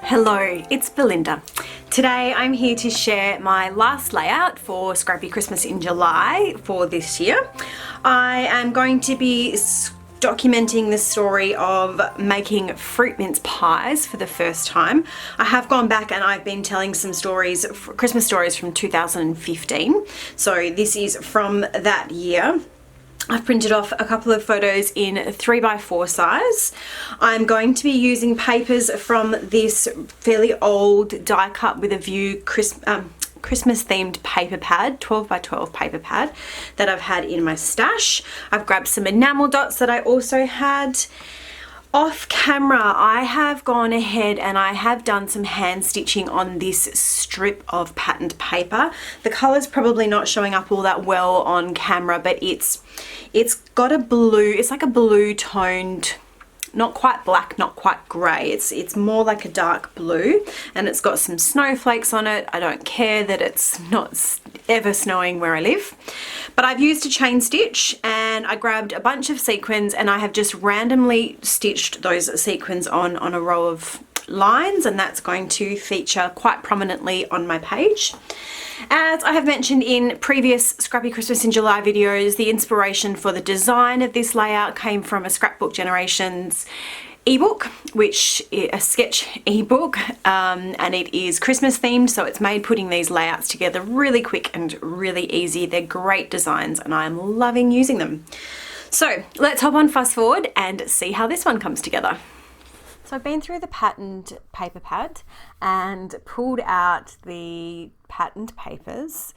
Hello, it's Belinda. Today I'm here to share my last layout for Scrappy Christmas in July for this year. I am going to be documenting the story of making fruit mince pies for the first time. I have gone back and I've been telling some stories, Christmas stories from 2015. So this is from that year. I've printed off a couple of photos in 3x4 size. I'm going to be using papers from this fairly old die cut with a view Christmas themed paper pad, 12x12 paper pad that I've had in my stash. I've grabbed some enamel dots that I also had. Off camera, I have gone ahead and I have done some hand stitching on this strip of patterned paper. The color's probably not showing up all that well on camera, but it's got a blue, it's like a blue toned, not quite black, not quite grey. It's more like a dark blue, and it's got some snowflakes on it. I don't care that it's not ever snowing where I live. But I've used a chain stitch and I grabbed a bunch of sequins and I have just randomly stitched those sequins on a row of lines, and that's going to feature quite prominently on my page. As I have mentioned in previous Scrappy Christmas in July videos, the inspiration for the design of this layout came from a Scrapbook Generations ebook, which is a sketch ebook, and it is Christmas themed, so it's made putting these layouts together really quick and really easy. They're great designs and I'm loving using them. So let's hop on fast forward and see how this one comes together. So I've been through the patterned paper pad and pulled out the patterned papers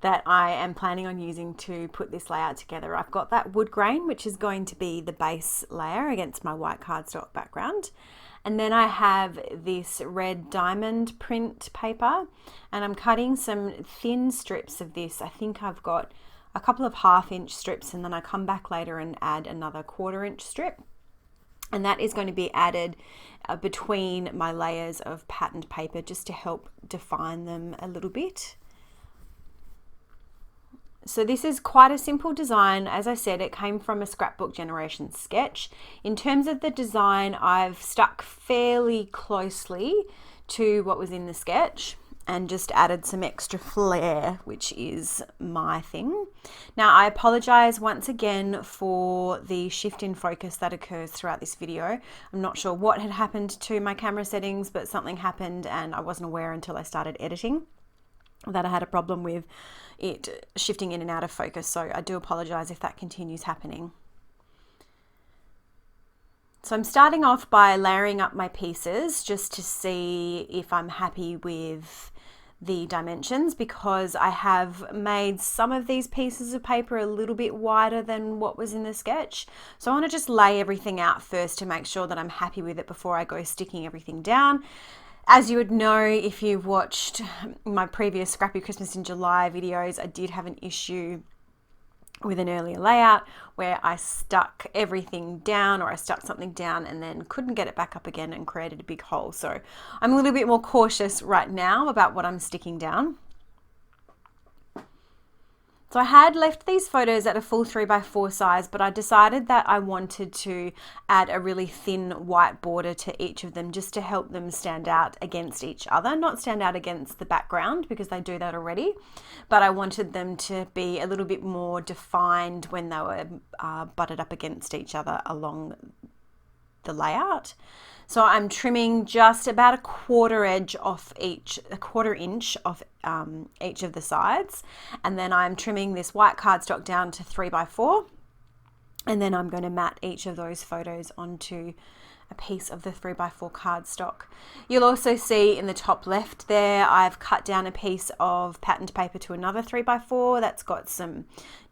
that I am planning on using to put this layout together. I've got that wood grain, which is going to be the base layer against my white cardstock background. And then I have this red diamond print paper, and I'm cutting some thin strips of this. I think I've got a couple of 1/2 inch strips, and then I come back later and add another 1/4 inch strip. And that is going to be added between my layers of patterned paper just to help define them a little bit. So this is quite a simple design. As I said, it came from a Scrapbook Generations sketch. In terms of the design, I've stuck fairly closely to what was in the sketch and just added some extra flair, which is my thing. Now, I apologize once again for the shift in focus that occurs throughout this video. I'm not sure what had happened to my camera settings, but something happened and I wasn't aware until I started editing that I had a problem with it shifting in and out of focus. So I do apologize if that continues happening. So I'm starting off by layering up my pieces just to see if I'm happy with the dimensions, because I have made some of these pieces of paper a little bit wider than what was in the sketch. So I want to just lay everything out first to make sure that I'm happy with it before I go sticking everything down. As you would know if you've watched my previous Scrappy Christmas in July videos, I did have an issue with an earlier layout where I stuck everything down, or I stuck something down and then couldn't get it back up again and created a big hole. So I'm a little bit more cautious right now about what I'm sticking down. So I had left these photos at a full 3x4 size, but I decided that I wanted to add a really thin white border to each of them just to help them stand out against each other. Not stand out against the background because they do that already, but I wanted them to be a little bit more defined when they were butted up against each other along the layout. So I'm trimming just about a 1/4 inch off each of the sides, and then I'm trimming this white cardstock down to 3x4, and then I'm going to mat each of those photos onto a piece of the 3x4 cardstock. You'll also see in the top left there, I've cut down a piece of patterned paper to another 3x4 that's got some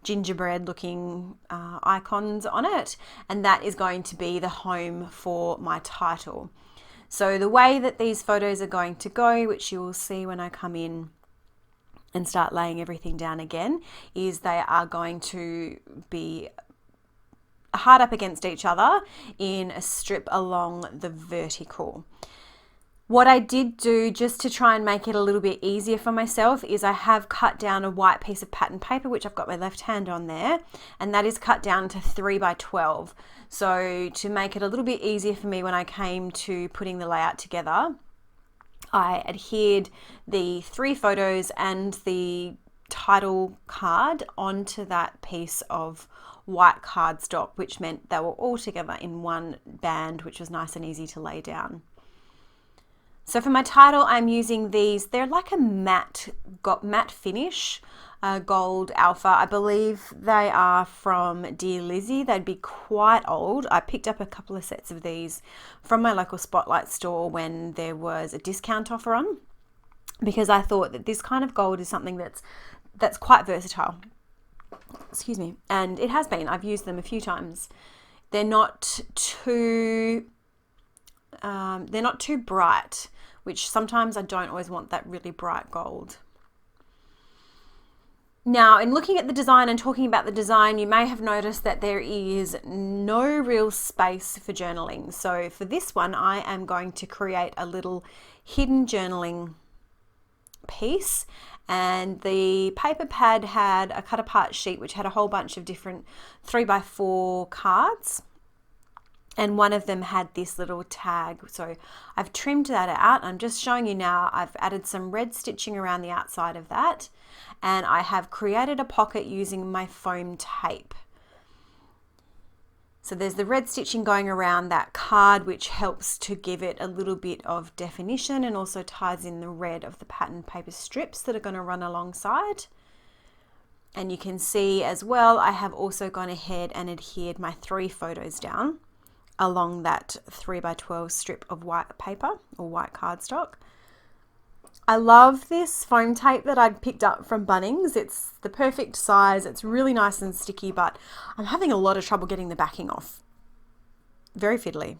gingerbread looking icons on it, and that is going to be the home for my title. So the way that these photos are going to go, which you will see when I come in and start laying everything down again, is they are going to be hard up against each other in a strip along the vertical. What I did do just to try and make it a little bit easier for myself is I have cut down a white piece of pattern paper, which I've got my left hand on there, and that is cut down to 3x12. So to make it a little bit easier for me when I came to putting the layout together, I adhered the 3 photos and the title card onto that piece of white cardstock, which meant they were all together in one band, which was nice and easy to lay down. So for my title, I'm using these. They're like a matte finish, gold alpha. I believe they are from Dear Lizzie. They'd be quite old. I picked up a couple of sets of these from my local Spotlight store when there was a discount offer on, because I thought that this kind of gold is something that's quite versatile. Excuse me. And it has been. I've used them a few times. They're not too bright, which sometimes I don't always want that really bright gold. Now, in looking at the design and talking about the design, you may have noticed that there is no real space for journaling. So for this one, I am going to create a little hidden journaling piece. And the paper pad had a cut apart sheet which had a whole bunch of different 3x4 cards, and one of them had this little tag. So I've trimmed that out. I'm just showing you now. I've added some red stitching around the outside of that, and I have created a pocket using my foam tape. So there's the red stitching going around that card, which helps to give it a little bit of definition and also ties in the red of the pattern paper strips that are going to run alongside. And you can see as well, I have also gone ahead and adhered my 3 photos down along that 3x12 strip of white paper or white cardstock. I love this foam tape that I'd picked up from Bunnings. It's the perfect size. It's really nice and sticky, but I'm having a lot of trouble getting the backing off. Very fiddly.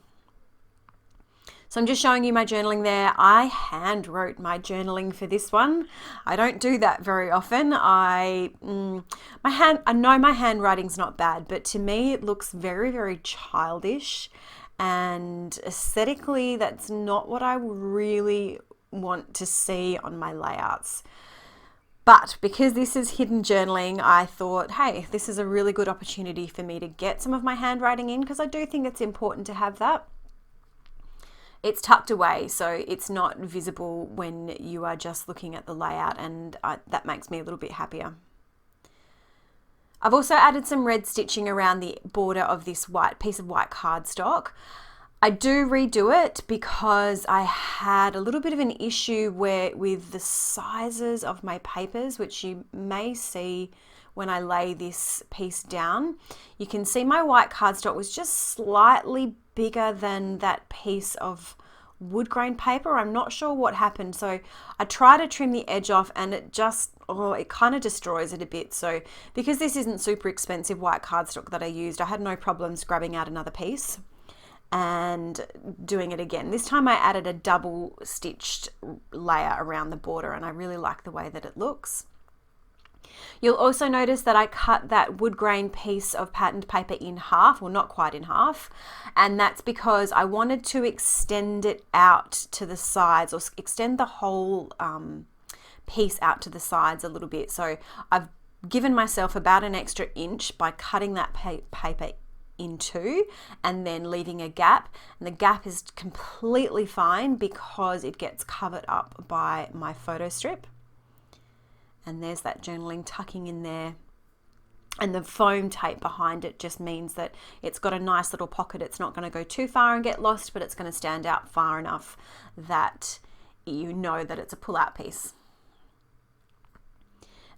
So I'm just showing you my journaling there. I hand wrote my journaling for this one. I don't do that very often. I know my handwriting's not bad, but to me it looks very, very childish, and aesthetically that's not what I really want to see on my layouts. But because this is hidden journaling, I thought, hey, this is a really good opportunity for me to get some of my handwriting in, because I do think it's important to have that. It's tucked away, so it's not visible when you are just looking at the layout, and that makes me a little bit happier. I've also added some red stitching around the border of this white piece of white cardstock. I do redo it because I had a little bit of an issue with the sizes of my papers, which you may see when I lay this piece down. You can see my white cardstock was just slightly bigger than that piece of wood grain paper. I'm not sure what happened. So I try to trim the edge off, and it just, it kind of destroys it a bit. So because this isn't super expensive white cardstock that I used, I had no problems grabbing out another piece and doing it again. This time I added a double stitched layer around the border, and I really like the way that it looks. You'll also notice that I cut that wood grain piece of patterned paper in half, well, not quite in half, and that's because I wanted to extend it out to the sides, or extend the whole piece out to the sides a little bit. So I've given myself about an extra inch by cutting that paper in 2 and then leaving a gap, and the gap is completely fine because it gets covered up by my photo strip. And there's that journaling tucking in there, and the foam tape behind it just means that it's got a nice little pocket. It's not going to go too far and get lost, but it's going to stand out far enough that you know that it's a pull-out piece.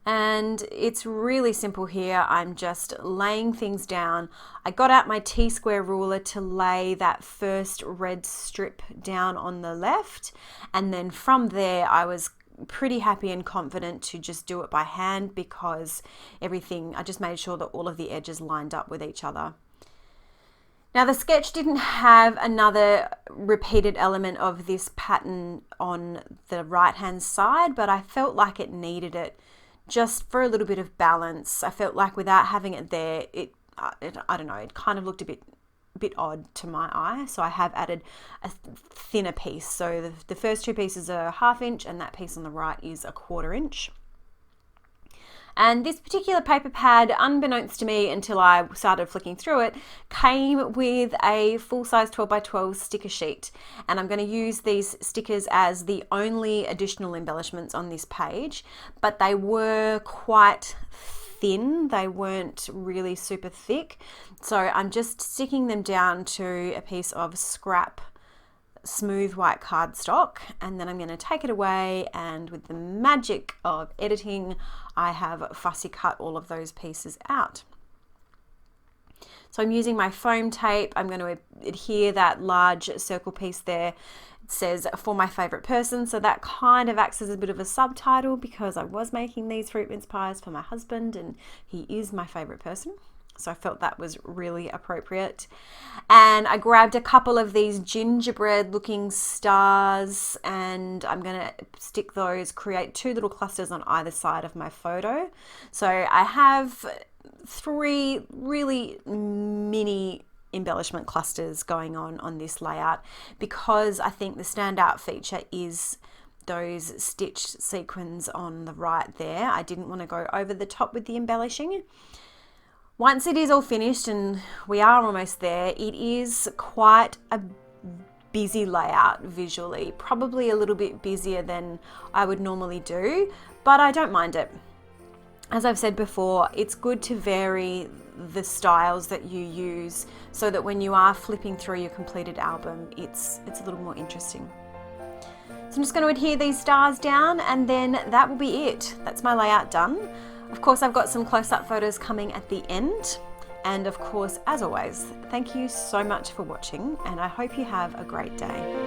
And it's really simple here. I'm just laying things down. I got out my T-square ruler to lay that first red strip down on the left, and then from there I was pretty happy and confident to just do it by hand, because I just made sure that all of the edges lined up with each other. Now the sketch didn't have another repeated element of this pattern on the right hand side, but I felt like it needed it just for a little bit of balance. I felt like without having it there, I don't know, it kind of looked a bit odd to my eye. So I have added a thinner piece. So the first 2 pieces are 1/2 inch, and that piece on the right is 1/4 inch. And this particular paper pad, unbeknownst to me until I started flicking through it, came with a full-size 12 by 12 sticker sheet. And I'm going to use these stickers as the only additional embellishments on this page, but they were quite thin. They weren't really super thick. So I'm just sticking them down to a piece of scrap smooth white cardstock, and then I'm going to take it away, and with the magic of editing I have fussy cut all of those pieces out. So I'm using my foam tape. I'm going to adhere that large circle piece there. It says for my favorite person, so that kind of acts as a bit of a subtitle because I was making these fruit mince pies for my husband and he is my favorite person. So I felt that was really appropriate. And I grabbed a couple of these gingerbread looking stars, and I'm going to stick those, create 2 little clusters on either side of my photo. So I have 3 really mini embellishment clusters going on this layout, because I think the standout feature is those stitched sequins on the right there. I didn't want to go over the top with the embellishing. Once it is all finished, and we are almost there, it is quite a busy layout visually, probably a little bit busier than I would normally do, but I don't mind it. As I've said before, it's good to vary the styles that you use so that when you are flipping through your completed album, it's a little more interesting. So I'm just going to adhere these stars down, and then that will be it. That's my layout done. Of course, I've got some close-up photos coming at the end. And of course, as always, thank you so much for watching, and I hope you have a great day.